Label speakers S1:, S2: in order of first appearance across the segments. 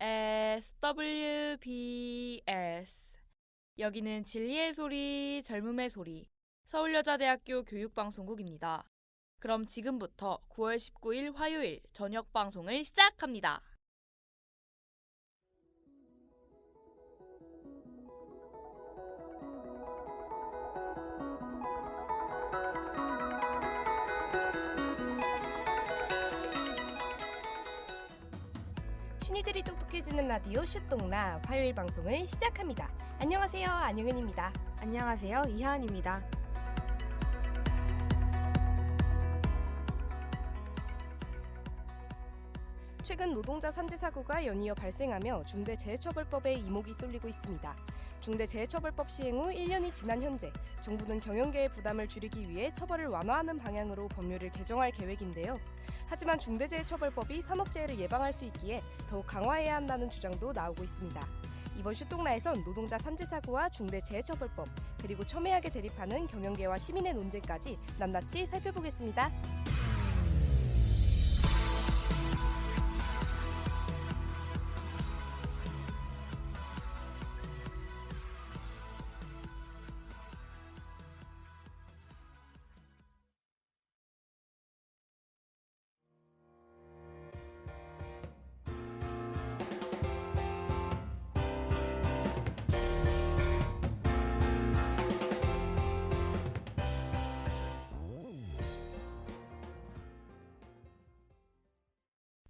S1: SWBS. 여기는 진리의 소리, 젊음의 소리, 서울여자대학교 교육방송국입니다. 그럼 지금부터 9월 19일 화요일 저녁 방송을 시작합니다.
S2: 신이들이 똑똑해지는 라디오 슛동라 화요일 방송을 시작합니다. 안녕하세요, 안영은입니다.
S3: 안녕하세요, 이하은입니다.
S2: 최근 노동자 산재 사고가 연이어 발생하며 중대재해처벌법에 이목이 쏠리고 있습니다. 중대재해처벌법 시행 후 1년이 지난 현재 정부는 경영계의 부담을 줄이기 위해 처벌을 완화하는 방향으로 법률을 개정할 계획인데요. 하지만 중대재해처벌법이 산업재해를 예방할 수 있기에 더욱 강화해야 한다는 주장도 나오고 있습니다. 이번 슛동라에선 노동자 산재 사고와 중대재해처벌법, 그리고 첨예하게 대립하는 경영계와 시민의 논쟁까지 낱낱이 살펴보겠습니다.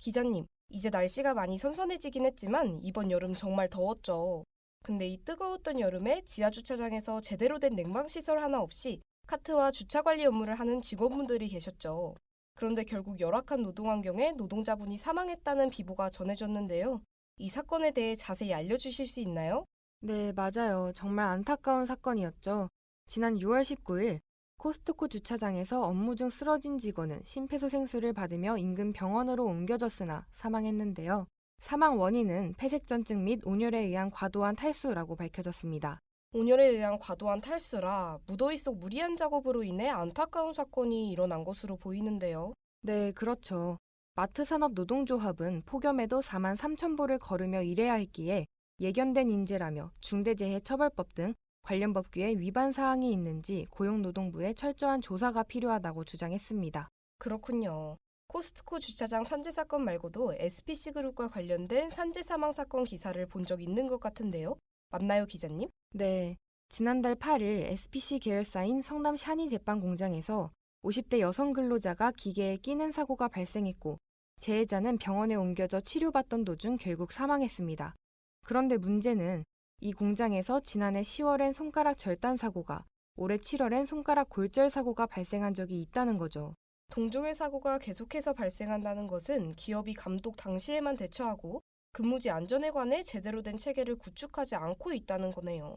S2: 기자님, 이제 날씨가 많이 선선해지긴 했지만 이번 여름 정말 더웠죠. 근데 이 뜨거웠던 여름에 지하주차장에서 제대로 된 냉방시설 하나 없이 카트와 주차관리 업무를 하는 직원분들이 계셨죠. 그런데 결국 열악한 노동환경에 노동자분이 사망했다는 비보가 전해졌는데요. 이 사건에 대해 자세히 알려주실 수 있나요?
S3: 네, 맞아요. 정말 안타까운 사건이었죠. 지난 6월 19일 코스트코 주차장에서 업무 중 쓰러진 직원은 심폐소생술을 받으며 인근 병원으로 옮겨졌으나 사망했는데요. 사망 원인은 폐색전증 및 온열에 의한 과도한 탈수라고 밝혀졌습니다.
S2: 온열에 의한 과도한 탈수라 무더위 속 무리한 작업으로 인해 안타까운 사건이 일어난 것으로 보이는데요.
S3: 네, 그렇죠. 마트산업노동조합은 폭염에도 4만 3천 보를 걸으며 일해야 했기에 예견된 인재라며 중대재해처벌법 등 관련 법규에 위반 사항이 있는지 고용노동부에 철저한 조사가 필요하다고 주장했습니다.
S2: 그렇군요. 코스트코 주차장 산재 사건 말고도 SPC그룹과 관련된 산재 사망 사건 기사를 본 적 있는 것 같은데요. 맞나요, 기자님?
S3: 네, 지난달 8일 SPC 계열사인 성남 샤니 제빵 공장에서 50대 여성 근로자가 기계에 끼는 사고가 발생했고 재해자는 병원에 옮겨져 치료받던 도중 결국 사망했습니다. 그런데 문제는 이 공장에서 지난해 10월엔 손가락 절단 사고가, 올해 7월엔 손가락 골절 사고가 발생한 적이 있다는 거죠.
S2: 동종의 사고가 계속해서 발생한다는 것은 기업이 감독 당시에만 대처하고 근무지 안전에 관해 제대로 된 체계를 구축하지 않고 있다는 거네요.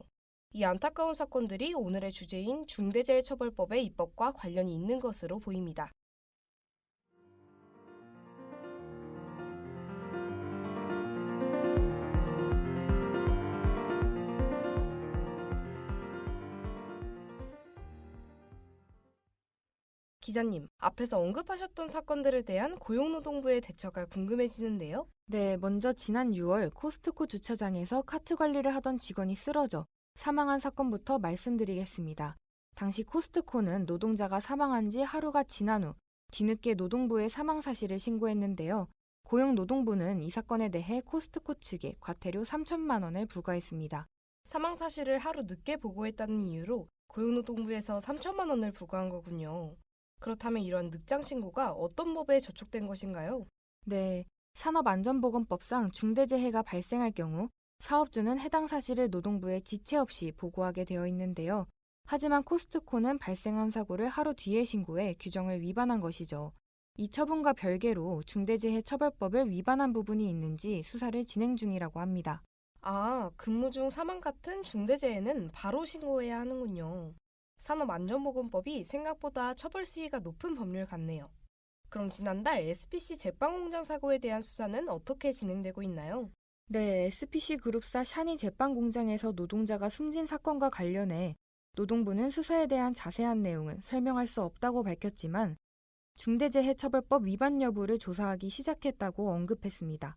S2: 이 안타까운 사건들이 오늘의 주제인 중대재해처벌법의 입법과 관련이 있는 것으로 보입니다. 기자님, 앞에서 언급하셨던 사건들에 대한 고용노동부의 대처가 궁금해지는데요.
S3: 네, 먼저 지난 6월 코스트코 주차장에서 카트 관리를 하던 직원이 쓰러져 사망한 사건부터 말씀드리겠습니다. 당시 코스트코는 노동자가 사망한 지 하루가 지난 후 뒤늦게 노동부에 사망 사실을 신고했는데요. 고용노동부는 이 사건에 대해 코스트코 측에 과태료 3천만 원을 부과했습니다.
S2: 사망 사실을 하루 늦게 보고했다는 이유로 고용노동부에서 3천만 원을 부과한 거군요. 그렇다면 이런 늑장 신고가 어떤 법에 저촉된 것인가요?
S3: 네, 산업안전보건법상 중대재해가 발생할 경우 사업주는 해당 사실을 노동부에 지체 없이 보고하게 되어 있는데요. 하지만 코스트코는 발생한 사고를 하루 뒤에 신고해 규정을 위반한 것이죠. 이 처분과 별개로 중대재해처벌법을 위반한 부분이 있는지 수사를 진행 중이라고 합니다.
S2: 아, 근무 중 사망 같은 중대재해는 바로 신고해야 하는군요. 산업안전보건법이 생각보다 처벌 수위가 높은 법률 같네요. 그럼 지난달 SPC 제빵공장 사고에 대한 수사는 어떻게 진행되고 있나요?
S3: 네, SPC 그룹사 샤니 제빵 공장에서 노동자가 숨진 사건과 관련해 노동부는 수사에 대한 자세한 내용은 설명할 수 없다고 밝혔지만 중대재해처벌법 위반 여부를 조사하기 시작했다고 언급했습니다.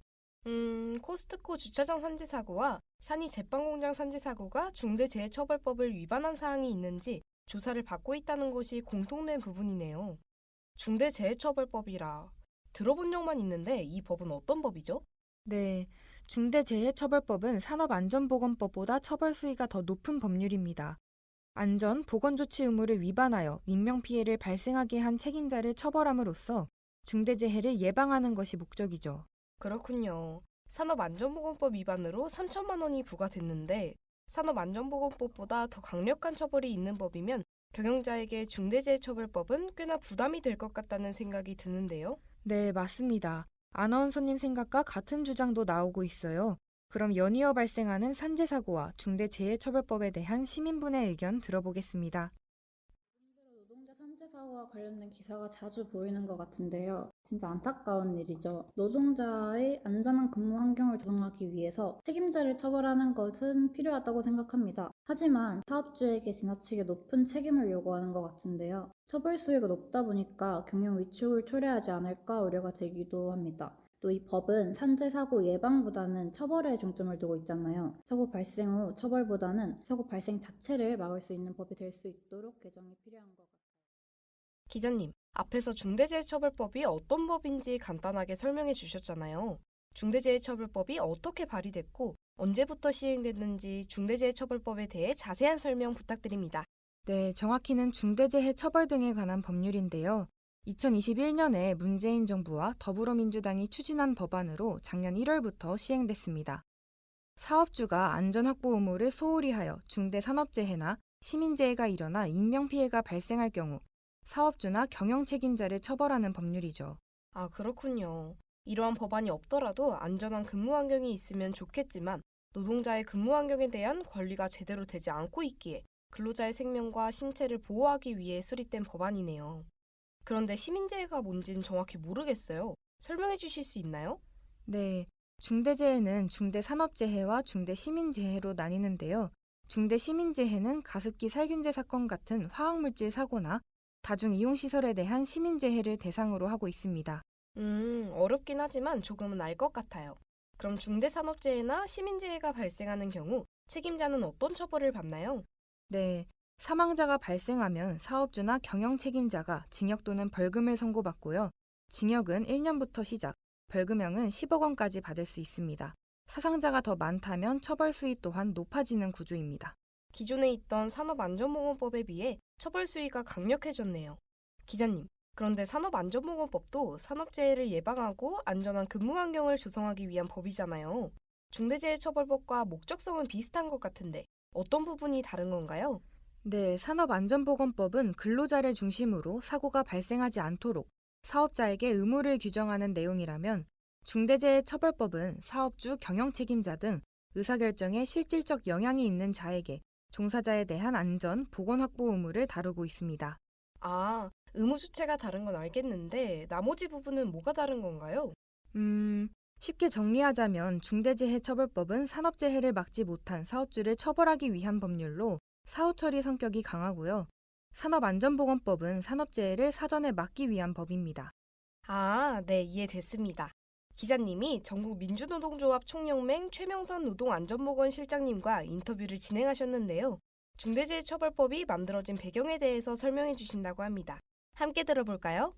S2: 코스트코 주차장 산재 사고와 샤니 제빵공장 산재 사고가 중대재해처벌법을 위반한 사항이 있는지 조사를 받고 있다는 것이 공통된 부분이네요. 중대재해처벌법이라 들어본 적만 있는데 이 법은 어떤 법이죠?
S3: 네, 중대재해처벌법은 산업안전보건법보다 처벌 수위가 더 높은 법률입니다. 안전, 보건조치 의무를 위반하여 인명피해를 발생하게 한 책임자를 처벌함으로써 중대재해를 예방하는 것이 목적이죠.
S2: 그렇군요. 산업안전보건법 위반으로 3천만 원이 부과됐는데 산업안전보건법보다 더 강력한 처벌이 있는 법이면 경영자에게 중대재해처벌법은 꽤나 부담이 될 것 같다는 생각이 드는데요.
S3: 네, 맞습니다. 아나운서님 생각과 같은 주장도 나오고 있어요. 그럼 연이어 발생하는 산재사고와 중대재해처벌법에 대한 시민분의 의견 들어보겠습니다.
S4: 노동자 산재 사고와 관련된 기사가 자주 보이는 것 같은데요. 진짜 안타까운 일이죠. 노동자의 안전한 근무 환경을 조성하기 위해서 책임자를 처벌하는 것은 필요하다고 생각합니다. 하지만 사업주에게 지나치게 높은 책임을 요구하는 것 같은데요. 처벌 수위가 높다 보니까 경영 위축을 초래하지 않을까 우려가 되기도 합니다. 또 이 법은 산재 사고 예방보다는 처벌에 중점을 두고 있잖아요. 사고 발생 후 처벌보다는 사고 발생 자체를 막을 수 있는 법이 될 수 있도록 개정이 필요한 것 같아요.
S2: 기자님, 앞에서 중대재해처벌법이 어떤 법인지 간단하게 설명해 주셨잖아요. 중대재해처벌법이 어떻게 발의됐고 언제부터 시행됐는지 중대재해처벌법에 대해 자세한 설명 부탁드립니다.
S3: 네, 정확히는 중대재해처벌 등에 관한 법률인데요. 2021년에 문재인 정부와 더불어민주당이 추진한 법안으로 작년 1월부터 시행됐습니다. 사업주가 안전확보 의무를 소홀히 하여 중대산업재해나 시민재해가 일어나 인명피해가 발생할 경우 사업주나 경영 책임자를 처벌하는 법률이죠.
S2: 아, 그렇군요. 이러한 법안이 없더라도 안전한 근무 환경이 있으면 좋겠지만 노동자의 근무 환경에 대한 관리가 제대로 되지 않고 있기에 근로자의 생명과 신체를 보호하기 위해 수립된 법안이네요. 그런데 시민재해가 뭔진 정확히 모르겠어요. 설명해 주실 수 있나요?
S3: 네, 중대재해는 중대산업재해와 중대시민재해로 나뉘는데요. 중대시민재해는 가습기 살균제 사건 같은 화학물질 사고나 다중이용시설에 대한 시민재해를 대상으로 하고 있습니다.
S2: 어렵긴 하지만 조금은 알 것 같아요. 그럼 중대산업재해나 시민재해가 발생하는 경우 책임자는 어떤 처벌을 받나요?
S3: 네, 사망자가 발생하면 사업주나 경영 책임자가 징역 또는 벌금을 선고받고요. 징역은 1년부터 시작, 벌금형은 10억 원까지 받을 수 있습니다. 사상자가 더 많다면 처벌 수위 또한 높아지는 구조입니다.
S2: 기존에 있던 산업안전보건법에 비해 처벌 수위가 강력해졌네요. 기자님, 그런데 산업안전보건법도 산업재해를 예방하고 안전한 근무 환경을 조성하기 위한 법이잖아요. 중대재해처벌법과 목적성은 비슷한 것 같은데 어떤 부분이 다른 건가요?
S3: 네, 산업안전보건법은 근로자를 중심으로 사고가 발생하지 않도록 사업자에게 의무를 규정하는 내용이라면 중대재해처벌법은 사업주, 경영 책임자 등 의사결정에 실질적 영향이 있는 자에게 종사자에 대한 안전, 보건 확보 의무를 다루고 있습니다.
S2: 아, 의무 주체가 다른 건 알겠는데 나머지 부분은 뭐가 다른 건가요?
S3: 쉽게 정리하자면 중대재해처벌법은 산업재해를 막지 못한 사업주를 처벌하기 위한 법률로 사후처리 성격이 강하고요. 산업안전보건법은 산업재해를 사전에 막기 위한 법입니다.
S2: 아, 네, 이해됐습니다. 기자님이 전국민주노동조합 총연맹 최명선 노동안전보건실장님과 인터뷰를 진행하셨는데요. 중대재해처벌법이 만들어진 배경에 대해서 설명해 주신다고 합니다. 함께 들어볼까요?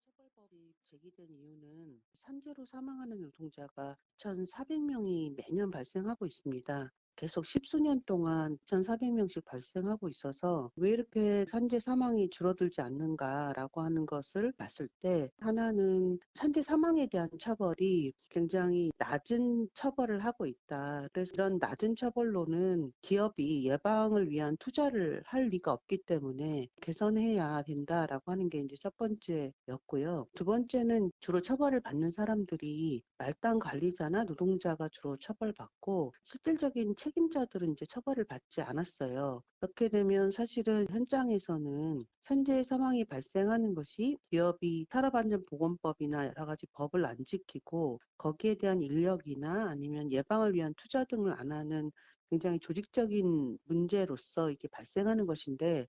S5: 처벌법이 제기된 이유는 산재로 사망하는 노동자가 2,400명이 매년 발생하고 있습니다. 계속 십수년 동안 2,400명씩 발생하고 있어서 왜 이렇게 산재 사망이 줄어들지 않는가라고 하는 것을 봤을 때 하나는 산재 사망에 대한 처벌이 굉장히 낮은 처벌을 하고 있다. 그래서 이런 낮은 처벌로는 기업이 예방을 위한 투자를 할 리가 없기 때문에 개선해야 된다라고 하는 게 이제 첫 번째였고요. 두 번째는 주로 처벌을 받는 사람들이 말단 관리자나 노동자가 주로 처벌받고 실질적인 책임자들은 이제 처벌을 받지 않았어요. 그렇게 되면 사실은 현장에서는 산재 사망이 발생하는 것이 기업이 산업안전보건법이나 여러 가지 법을 안 지키고 거기에 대한 인력이나 아니면 예방을 위한 투자 등을 안 하는 굉장히 조직적인 문제로서 이게 발생하는 것인데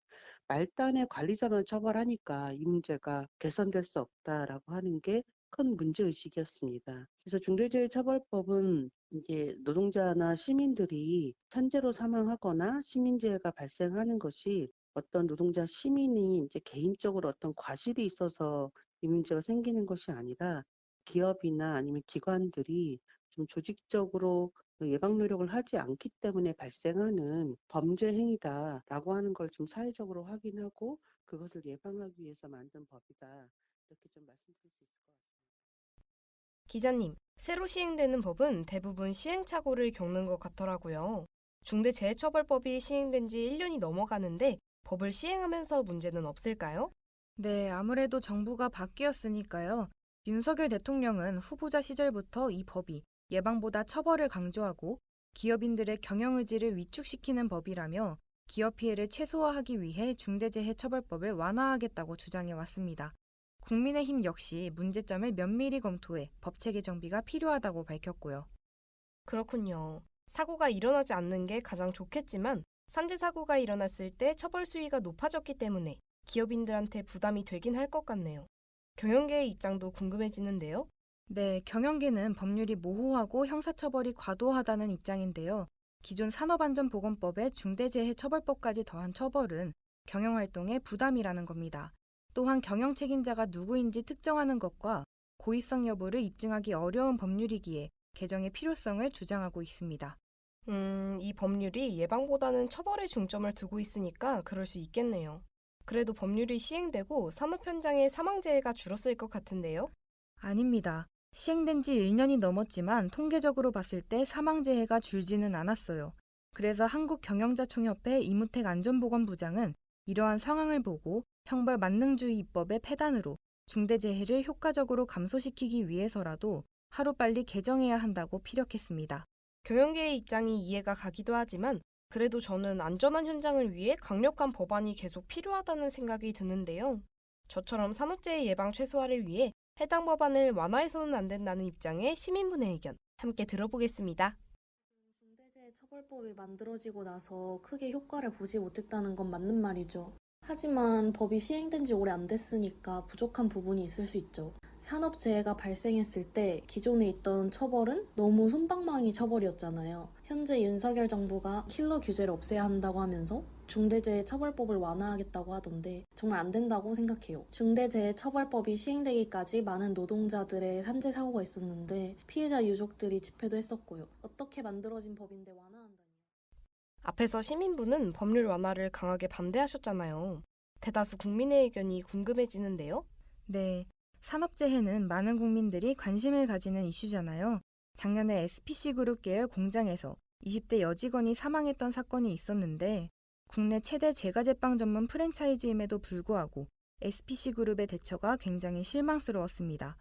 S5: 말단의 관리자만 처벌하니까 이 문제가 개선될 수 없다라고 하는 게 큰 문제의식이었습니다. 그래서 중대재해처벌법은 이제 노동자나 시민들이 산재로 사망하거나 시민재해가 발생하는 것이 어떤 노동자 시민이 이제 개인적으로 어떤 과실이 있어서 이 문제가 생기는 것이 아니라 기업이나 아니면 기관들이 좀 조직적으로 예방 노력을 하지 않기 때문에 발생하는 범죄 행위다라고 하는 걸 좀 사회적으로 확인하고 그것을 예방하기 위해서 만든 법이다. 이렇게 좀 말씀드릴 수 있을 것 같습니다.
S2: 기자님, 새로 시행되는 법은 대부분 시행착오를 겪는 것 같더라고요. 중대재해처벌법이 시행된 지 1년이 넘어가는데 법을 시행하면서 문제는 없을까요?
S3: 네, 아무래도 정부가 바뀌었으니까요. 윤석열 대통령은 후보자 시절부터 이 법이 예방보다 처벌을 강조하고 기업인들의 경영 의지를 위축시키는 법이라며 기업 피해를 최소화하기 위해 중대재해처벌법을 완화하겠다고 주장해 왔습니다. 국민의힘 역시 문제점을 면밀히 검토해 법체계 정비가 필요하다고 밝혔고요.
S2: 그렇군요. 사고가 일어나지 않는 게 가장 좋겠지만 산재 사고가 일어났을 때 처벌 수위가 높아졌기 때문에 기업인들한테 부담이 되긴 할 것 같네요. 경영계의 입장도 궁금해지는데요.
S3: 네, 경영계는 법률이 모호하고 형사처벌이 과도하다는 입장인데요. 기존 산업안전보건법에 중대재해처벌법까지 더한 처벌은 경영활동의 부담이라는 겁니다. 또한 경영 책임자가 누구인지 특정하는 것과 고의성 여부를 입증하기 어려운 법률이기에 개정의 필요성을 주장하고 있습니다.
S2: 이 법률이 예방보다는 처벌에 중점을 두고 있으니까 그럴 수 있겠네요. 그래도 법률이 시행되고 산업 현장의 사망재해가 줄었을 것 같은데요.
S3: 아닙니다. 시행된 지 1년이 넘었지만 통계적으로 봤을 때 사망재해가 줄지는 않았어요. 그래서 한국경영자총협회 이무택 안전보건부장은 이러한 상황을 보고 형벌 만능주의 입법의 폐단으로 중대재해를 효과적으로 감소시키기 위해서라도 하루빨리 개정해야 한다고 피력했습니다.
S2: 경영계의 입장이 이해가 가기도 하지만 그래도 저는 안전한 현장을 위해 강력한 법안이 계속 필요하다는 생각이 드는데요. 저처럼 산업재해 예방 최소화를 위해 해당 법안을 완화해서는 안 된다는 입장의 시민분의 의견 함께 들어보겠습니다.
S6: 중대재해처벌법이 만들어지고 나서 크게 효과를 보지 못했다는 건 맞는 말이죠. 하지만 법이 시행된 지 오래 안 됐으니까 부족한 부분이 있을 수 있죠. 산업재해가 발생했을 때 기존에 있던 처벌은 너무 솜방망이 처벌이었잖아요. 현재 윤석열 정부가 킬러 규제를 없애야 한다고 하면서 중대재해처벌법을 완화하겠다고 하던데 정말 안 된다고 생각해요. 중대재해처벌법이 시행되기까지 많은 노동자들의 산재 사고가 있었는데 피해자 유족들이 집회도 했었고요. 어떻게 만들어진 법인데 완화한다니.
S2: 앞에서 시민분은 법률 완화를 강하게 반대하셨잖아요. 대다수 국민의 의견이 궁금해지는데요.
S3: 네, 산업재해는 많은 국민들이 관심을 가지는 이슈잖아요. 작년에 SPC그룹 계열 공장에서 20대 여직원이 사망했던 사건이 있었는데 국내 최대 제과제빵 전문 프랜차이즈임에도 불구하고 SPC그룹의 대처가 굉장히 실망스러웠습니다.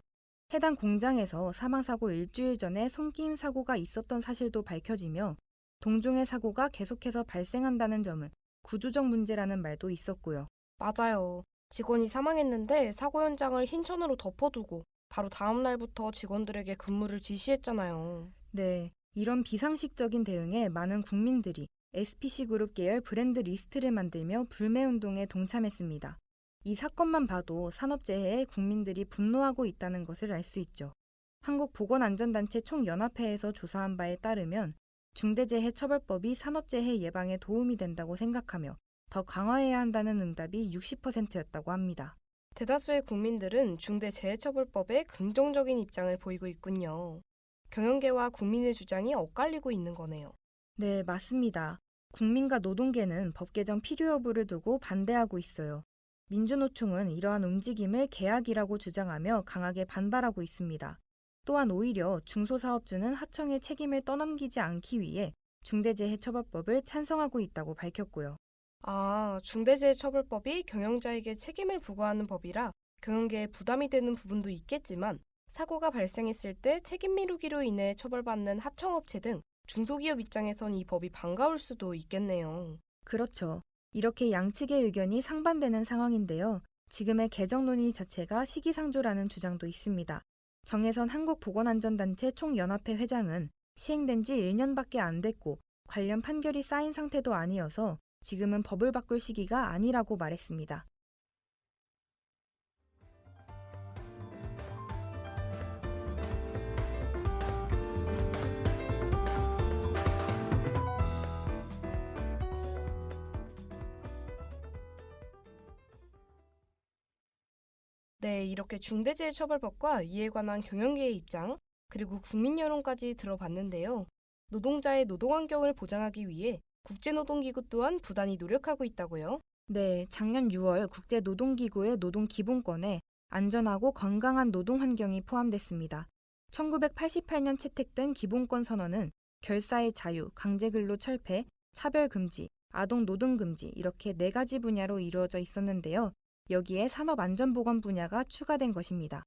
S3: 해당 공장에서 사망사고 일주일 전에 손끼임 사고가 있었던 사실도 밝혀지며 동종의 사고가 계속해서 발생한다는 점은 구조적 문제라는 말도 있었고요.
S2: 맞아요. 직원이 사망했는데 사고 현장을 흰천으로 덮어두고 바로 다음 날부터 직원들에게 근무를 지시했잖아요.
S3: 네, 이런 비상식적인 대응에 많은 국민들이 SPC그룹 계열 브랜드 리스트를 만들며 불매운동에 동참했습니다. 이 사건만 봐도 산업재해에 국민들이 분노하고 있다는 것을 알 수 있죠. 한국보건안전단체 총연합회에서 조사한 바에 따르면 중대재해처벌법이 산업재해 예방에 도움이 된다고 생각하며 더 강화해야 한다는 응답이 60%였다고 합니다.
S2: 대다수의 국민들은 중대재해처벌법에 긍정적인 입장을 보이고 있군요. 경영계와 국민의 주장이 엇갈리고 있는 거네요.
S3: 네, 맞습니다. 국민과 노동계는 법 개정 필요 여부를 두고 반대하고 있어요. 민주노총은 이러한 움직임을 계약이라고 주장하며 강하게 반발하고 있습니다. 또한 오히려 중소사업주는 하청의 책임을 떠넘기지 않기 위해 중대재해처벌법을 찬성하고 있다고 밝혔고요.
S2: 중대재해처벌법이 경영자에게 책임을 부과하는 법이라 경영계에 부담이 되는 부분도 있겠지만 사고가 발생했을 때 책임 미루기로 인해 처벌받는 하청업체 등 중소기업 입장에선 이 법이 반가울 수도 있겠네요.
S3: 그렇죠. 이렇게 양측의 의견이 상반되는 상황인데요. 지금의 개정 논의 자체가 시기상조라는 주장도 있습니다. 정혜선 한국보건안전단체 총연합회 회장은 시행된 지 1년밖에 안 됐고 관련 판결이 쌓인 상태도 아니어서 지금은 법을 바꿀 시기가 아니라고 말했습니다.
S2: 네, 이렇게 중대재해처벌법과 이에 관한 경영계의 입장, 그리고 국민 여론까지 들어봤는데요. 노동자의 노동 환경을 보장하기 위해 국제노동기구 또한 부단히 노력하고 있다고요.
S3: 네, 작년 6월 국제노동기구의 노동기본권에 안전하고 건강한 노동 환경이 포함됐습니다. 1988년 채택된 기본권 선언은 결사의 자유, 강제근로 철폐, 차별금지, 아동노동금지 이렇게 4가지 분야로 이루어져 있었는데요. 여기에 산업안전보건 분야가 추가된 것입니다.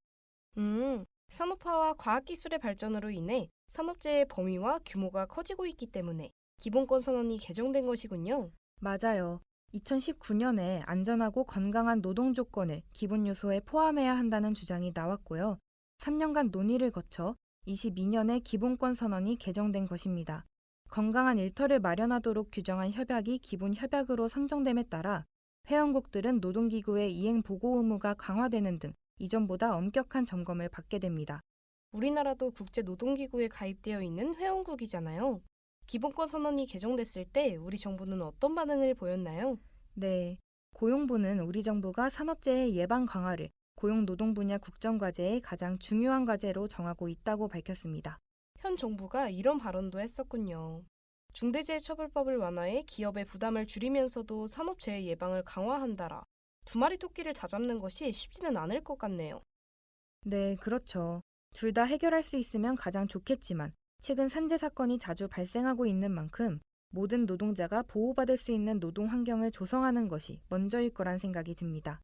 S2: 산업화와 과학기술의 발전으로 인해 산업재해의 범위와 규모가 커지고 있기 때문에 기본권 선언이 개정된 것이군요.
S3: 맞아요. 2019년에 안전하고 건강한 노동 조건을 기본 요소에 포함해야 한다는 주장이 나왔고요. 3년간 논의를 거쳐 22년에 기본권 선언이 개정된 것입니다. 건강한 일터를 마련하도록 규정한 협약이 기본 협약으로 선정됨에 따라 회원국들은 노동기구의 이행 보고 의무가 강화되는 등 이전보다 엄격한 점검을 받게 됩니다.
S2: 우리나라도 국제노동기구에 가입되어 있는 회원국이잖아요. 기본권 선언이 개정됐을 때 우리 정부는 어떤 반응을 보였나요?
S3: 네, 고용부는 우리 정부가 산업재해 예방 강화를 고용노동 분야 국정과제의 가장 중요한 과제로 정하고 있다고 밝혔습니다.
S2: 현 정부가 이런 발언도 했었군요. 중대재해처벌법을 완화해 기업의 부담을 줄이면서도 산업재해 예방을 강화한다라. 두 마리 토끼를 다 잡는 것이 쉽지는 않을 것 같네요.
S3: 네, 그렇죠. 둘 다 해결할 수 있으면 가장 좋겠지만 최근 산재 사건이 자주 발생하고 있는 만큼 모든 노동자가 보호받을 수 있는 노동 환경을 조성하는 것이 먼저일 거란 생각이 듭니다.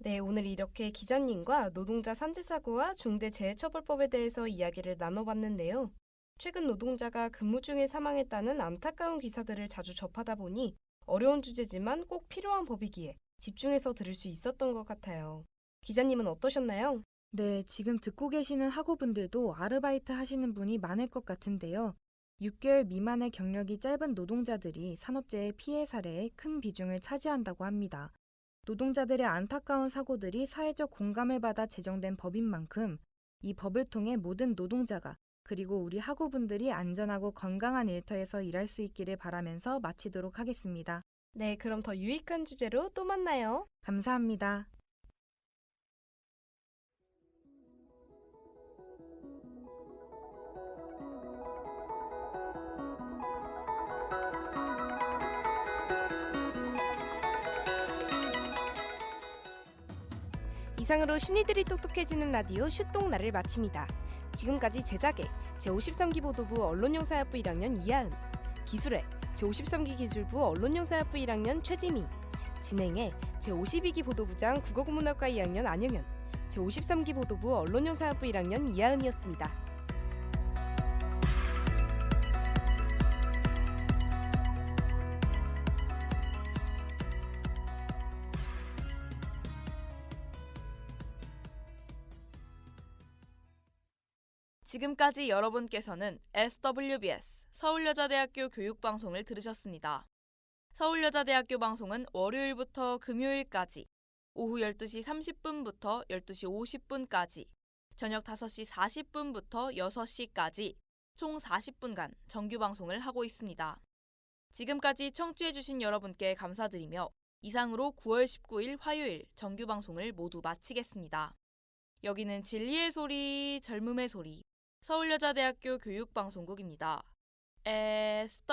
S2: 네, 오늘 이렇게 기자님과 노동자 산재사고와 중대재해처벌법에 대해서 이야기를 나눠봤는데요. 최근 노동자가 근무 중에 사망했다는 안타까운 기사들을 자주 접하다 보니 어려운 주제지만 꼭 필요한 법이기에 집중해서 들을 수 있었던 것 같아요. 기자님은 어떠셨나요?
S3: 네, 지금 듣고 계시는 학우분들도 아르바이트 하시는 분이 많을 것 같은데요. 6개월 미만의 경력이 짧은 노동자들이 산업재해 피해 사례에 큰 비중을 차지한다고 합니다. 노동자들의 안타까운 사고들이 사회적 공감을 받아 제정된 법인 만큼 이 법을 통해 모든 노동자가 그리고 우리 학우분들이 안전하고 건강한 일터에서 일할 수 있기를 바라면서 마치도록 하겠습니다.
S2: 네, 그럼 더 유익한 주제로 또 만나요.
S3: 감사합니다.
S2: 이상으로 슈니들이 똑똑해지는 라디오 슈똥나를 마칩니다. 지금까지 제작에 제53기 보도부 언론용사학부 1학년 이하은, 기술에 제53기 기술부 언론용사학부 1학년 최지미, 진행에 제52기 보도부장 국어국문학과 2학년 안영현, 제53기 보도부 언론용사학부 1학년 이하은이었습니다.
S1: 지금까지 여러분께서는 SWBS 서울여자대학교 교육방송을 들으셨습니다. 서울여자대학교 방송은 월요일부터 금요일까지 오후 12시 30분부터 12시 50분까지 저녁 5시 40분부터 6시까지 총 40분간 정규방송을 하고 있습니다. 지금까지 청취해주신 여러분께 감사드리며 이상으로 9월 19일 화요일 정규방송을 모두 마치겠습니다. 여기는 진리의 소리, 젊음의 소리, 서울여자대학교 교육방송국입니다. SWBS